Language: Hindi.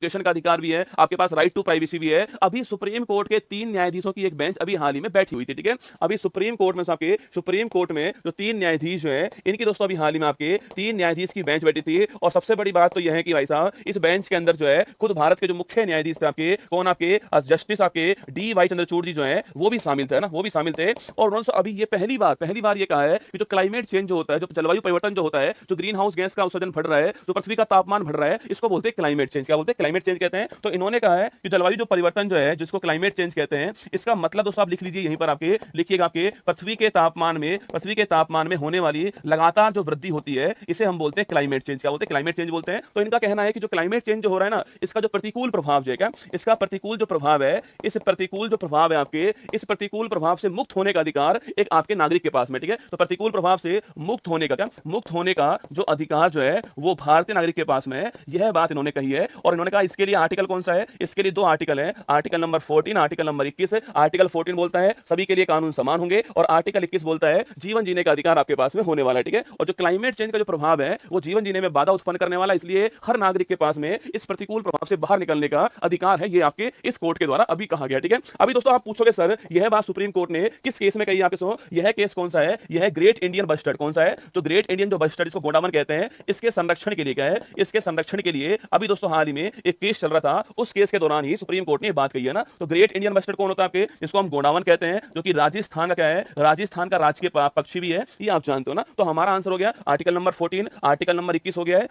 एजुकेशन का अधिकार भी है, आपके पास राइट टू प्राइवेसी भी है। अभी सुप्रीम कोर्ट के 3 न्यायाधीशों की एक बेंच अभी हाल ही में बैठी हुई थी, ठीक है। अभी सुप्रीम कोर्ट में आपके सुप्रीम कोर्ट में जो 3 न्यायाधीश जो हैं, इनकी दोस्तों अभी हाल ही में आपके 3 न्यायाधीश की बेंच बैठी थी। और सबसे बड़ी बात तो यह है कि भाई साहब, इस बेंच के अंदर जो है खुद भारत के जो मुख्य न्यायाधीश थे आपके, कौन, आपके जस्टिस आपके डी वाई चंद्रचूड़ जी जो है वो भी शामिल थे ना, वो भी शामिल थे। और उन्होंने अभी ये पहली बार ये कहा है कि जो क्लाइमेट चेंज जो होता है, जो जलवायु परिवर्तन जो होता है, जो ग्रीन हाउस गैस का उत्सर्जन बढ़ रहा है, जो पृथ्वी का तापमान बढ़ रहा है, इसको बोलते हैं क्लाइमेट चेंज। क्या बोलते हैं? क्लाइमेट चेंज कहते हैं। तो इन्होंने कहा है कि जलवायु जो परिवर्तन जो है, जिसको क्लाइमेट चेंज कहते हैं, इसका मतलब दोस्तों आप लिख लीजिए, यहीं पर आपके लिखिएगा, आपके पृथ्वी के तापमान में होने वाली लगातार जो वृद्धि होती है, इसे हम बोलते हैं क्लाइमेट चेंज। क्या बोलते हैं? क्लाइमेट चेंज बोलते हैं। तो इनका कहना है कि जो क्लाइमेट चेंज जो हो रहा है ना, इसका जो प्रतिकूल प्रभाव जो है, क्या इसका प्रतिकूल जो प्रभाव है, इस प्रतिकूल जो प्रभाव है आपके, इस प्रतिकूल प्रभाव से मुक्त होने का अधिकार एक आपके नागरिक के पास में, ठीक है। तो प्रतिकूल प्रभाव से मुक्त होने का, क्या मुक्त होने का जो अधिकार जो है वो भारतीय नागरिक के पास में है। यह बात इन्होंने कही है। और इन्होंने कहा इसके लिए आर्टिकल कौन सा है? इसके लिए 2 आर्टिकल है, आर्टिकल नंबर 14, आर्टिकल नंबर 21 है। आर्टिकल 14 बोलता है सभी के लिए कानून समान होंगे, और आर्टिकल 21 बोलता है जीवन जीने का अधिकार आपके पास में होने वाला है, ठीक है। और जो क्लाइमेट चेंज का जो प्रभाव है वो जीवन जीने में बाधा उत्पन्न करने वाला, इसलिए हर नागरिक के पास में इस प्रतिकूल प्रभाव से बाहर निकलने का अधिकार है। ये आपके इस कोर्ट के द्वारा अभी कहा गया, ठीक है। अभी दोस्तों आप पूछोगे सर यह बात सुप्रीम कोर्ट ने किस केस में कही? आपके सुनो, यह केस कौन सा है? यह ग्रेट इंडियन बस्टर्ड। कौन सा है? जो ग्रेट इंडियन जो बस्टर्ड, इसको गोंडावन कहते हैं, इसके संरक्षण के लिए क्या है? इसके संरक्षण के लिए अभी दोस्तों हाल ही में एक केस चल रहा था, उस केस के दौरान ही सुप्रीम कोर्ट ने ये बात कही है ना। तो ग्रेट इंडियन बस्टर्ड कौन होता है आपके? जिसको हम गोंडावन कहते हैं, जो कि राजस्थान का क्या है? राजस्थान का राजकीय पक्षी भी है, ये आप जानते हो ना। तो हमारा आंसर हो गया आर्टिकल नंबर 14, आर्टिकल नंबर 21 हो गया है।